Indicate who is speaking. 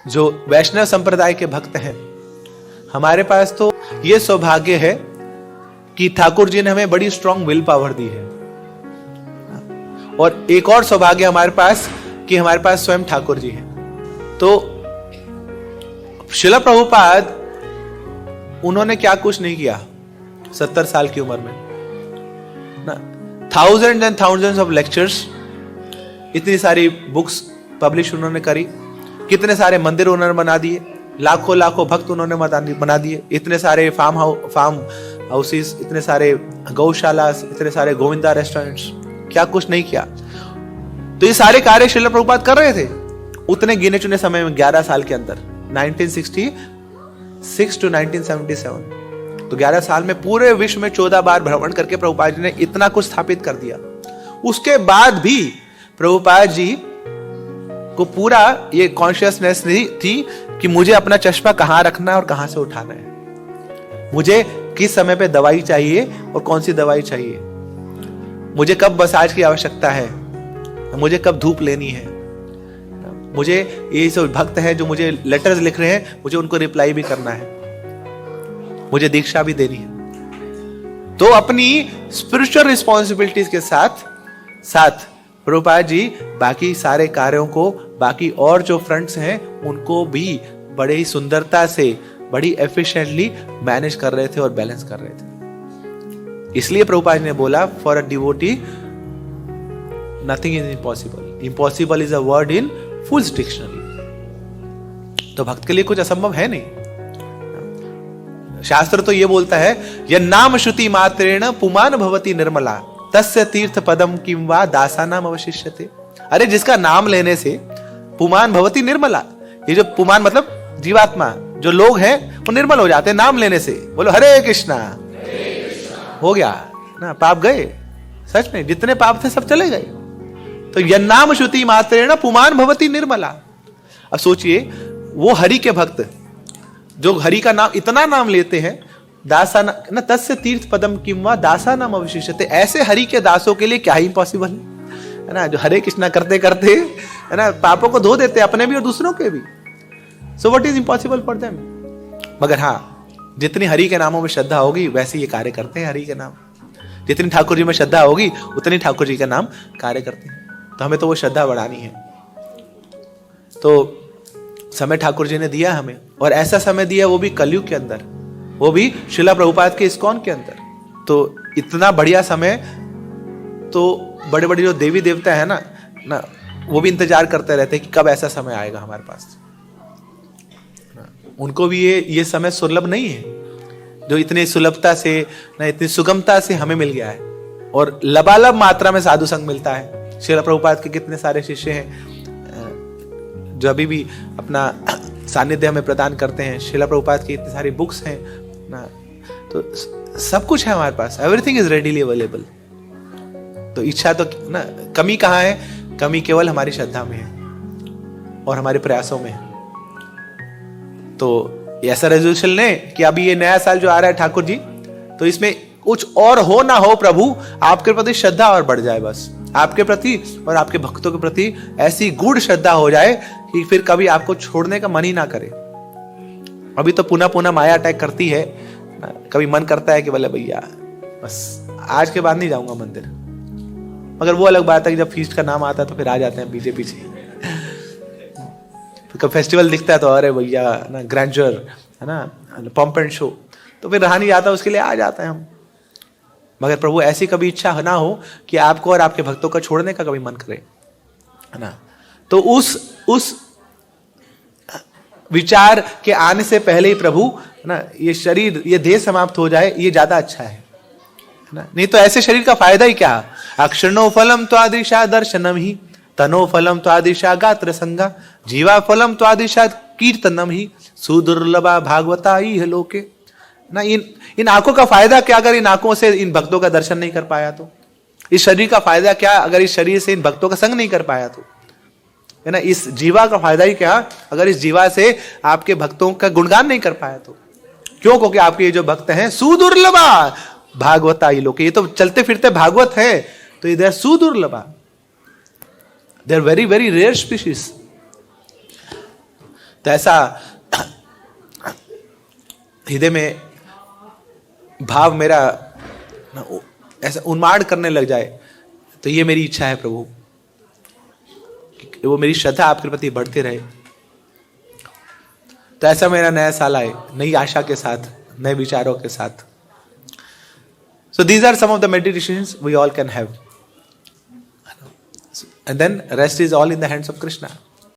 Speaker 1: जो वैष्णव संप्रदाय के भक्त हैं, हमारे पास तो ये सौभाग्य है कि ठाकुर जी ने हमें बड़ी स्ट्रांग विल पावर दी है। और एक और सौभाग्य हमारे पास कि हमारे पास स्वयं ठाकुर जी हैं। तो श्रील प्रभुपाद उन्होंने क्या कुछ नहीं किया 70 साल की उम्र में ना, thousand and thousands of lectures, इतनी सारी बुक्स पब्लिश उन्होंने करी, कितने सारे मंदिर उन्होंने बना दिए, लाखों लाखों भक्त उन्होंने बना दिए, इतने सारे फार्म हाउसेस, इतने सारे गौशाला, इतने सारे गोविंदा रेस्टोरेंट्स, क्या कुछ नहीं किया। तो ये सारे कार्य श्रील प्रभुपाद कर रहे थे उतने गिने चुने समय में, 11 साल के अंदर, 1966 टू 1977। तो 11 साल में पूरे विश्व में 14 बार भ्रमण करके प्रभुपाद जी ने इतना कुछ स्थापित कर दिया। उसके बाद भी प्रभुपाद जी को पूरा ये कॉन्शियसनेस नहीं थी कि मुझे अपना चश्मा कहां रखना है और कहां से उठाना है, मुझे किस समय पे दवाई चाहिए और कौन सी दवाई चाहिए, मुझे कब मसाज की आवश्यकता है, मुझे कब धूप लेनी है, मुझे ये सब भक्त हैं जो मुझे लेटर्स लिख रहे हैं, मुझे उनको रिप्लाई भी करना है, मुझे दीक्षा भी देनी है। तो अपनी स्पिरिचुअल रिस्पॉन्सिबिलिटीज के साथ साथ प्रभुपाद जी बाकी सारे कार्यों को, बाकी और जो फ्रंट्स हैं उनको भी बड़े ही सुंदरता से, बड़ी एफिशिएंटली मैनेज कर रहे थे और बैलेंस कर रहे थे। इसलिए प्रभुपाद जी ने बोला, for a devotee nothing is impossible, impossible is a word in fool's dictionary. तो भक्त के लिए कुछ असंभव है नहीं। शास्त्र तो ये बोलता है, यह नाम श्रुति मात्रेण पुमान भवति निर्मला तस्य तीर्थ पदम किम वा दासानाम अवशिष्यते। अरे जिसका नाम लेने से पुमान भवति निर्मला, ये जो पुमान मतलब जीवात्मा, जो लोग हैं वो निर्मल हो जाते हैं नाम लेने से। बोलो हरे कृष्णा, हो गया ना, पाप गए। सच में जितने पाप थे सब चले गए। तो यह नाम श्रुति मात्रेण पुमान भवति निर्मला। अब सोचिए वो हरि के भक्त जो हरि का नाम इतना नाम लेते हैं, दासा न तस्य तीर्थ पदम किम वा दासा नाम अवशिष्यते, ऐसे हरि के दासों के लिए क्या ही इम्पॉसिबल है ना, जो हरे कृष्णा करते करते है ना पापों को धो देते अपने भी और दूसरों के भी। So what is impossible for them. मगर हाँ, जितनी हरि के नामों में श्रद्धा होगी वैसे ये कार्य करते हैं हरि के नाम। जितनी ठाकुर जी में श्रद्धा होगी उतनी ठाकुर जी का नाम कार्य करते हैं। तो हमें तो वो श्रद्धा बढ़ानी है। तो समय ठाकुर जी ने दिया हमें, और ऐसा समय दिया वो भी कलयुग के अंदर, वो भी श्रील प्रभुपाद के इस्कॉन के अंदर। तो इतना बढ़िया समय, तो बड़े बड़े जो देवी देवता है ना वो भी इंतजार करते रहते हैं कि कब ऐसा समय आएगा हमारे पास। उनको भी ये समय सुलभ नहीं है जो इतनी सुलभता से ना, इतनी सुगमता से हमें मिल गया है। और लबालब मात्रा में साधु संग मिलता है। श्रील प्रभुपाद के कितने सारे शिष्य हैं जो अभी भी अपना सानिध्य हमें प्रदान करते हैं। श्रील प्रभुपाद की इतनी सारी बुक्स हैं ना, तो सब कुछ है हमारे पास, एवरीथिंग इज रेडीली अवेलेबल। तो इच्छा तो ना, कमी कहाँ है? कमी केवल हमारी श्रद्धा में है और हमारे प्रयासों में है। तो ऐसा रेजोल्यूशन लें कि अभी ये नया साल जो आ रहा है ठाकुर जी, तो इसमें कुछ और हो ना हो, प्रभु आपके प्रति श्रद्धा और बढ़ जाए, बस आपके प्रति और आपके भक्तों के प्रति ऐसी गूढ़ श्रद्धा हो जाए कि फिर कभी आपको छोड़ने का मन ही ना करे। अभी तो पुनः पुनः माया अटैक करती है, कभी मन करता है कि बोले भैया बस आज के बाद नहीं जाऊंगा मंदिर। मगर वो अलग बात है कि जब फीस्ट का नाम आता है तो फिर आ जाते हैं पीछे पीछे। तो फेस्टिवल दिखता है तो अरे भैया ना, ग्रैंडर है ना, पंप एंड शो, तो फिर रहा नहीं जाता, उसके लिए आ जाते हैं हम। मगर प्रभु ऐसी कभी इच्छा ना हो कि आपको और आपके भक्तों का छोड़ने का कभी मन करे, है ना। तो उस विचार के आने से पहले ही प्रभु ना, ये शरीर, ये देह समाप्त हो जाए, ये ज्यादा अच्छा है ना। नहीं तो ऐसे शरीर का फायदा ही क्या। अक्षर्णो फलम त्वादृशा दर्शनम ही, तनो फलम त्वादृशा गात्र संगा, जीवा फलम त्वादृशा कीर्तनम ही, सुदुर्लभा भागवता इह लोके ना। इन आंखों का फायदा क्या अगर इन आंखों से इन भक्तों का दर्शन नहीं कर पाया तो? इस शरीर का फायदा क्या अगर इस शरीर से इन भक्तों का संग नहीं कर पाया तो? है ना। इस जीवा का फायदा ही क्या अगर इस जीवा से आपके भक्तों का गुणगान नहीं कर पाया तो? क्यों? क्योंकि आपके ये जो भक्त हैं सुदुर्लभा भागवता ये लोग, ये तो चलते फिरते भागवत है, तो ये दे आर सुदुर्लभा, they are very very rare species. तो ऐसा हृदय में भाव मेरा ऐसा उन्माद करने लग जाए, तो ये मेरी इच्छा है प्रभु, कि वो मेरी श्रद्धा आपके प्रति बढ़ती रहे। तो ऐसा मेरा नया साल आए नई आशा के साथ, नए विचारों के साथ। So these are some of the meditations we all can have, and then rest is all in the hands of Krishna.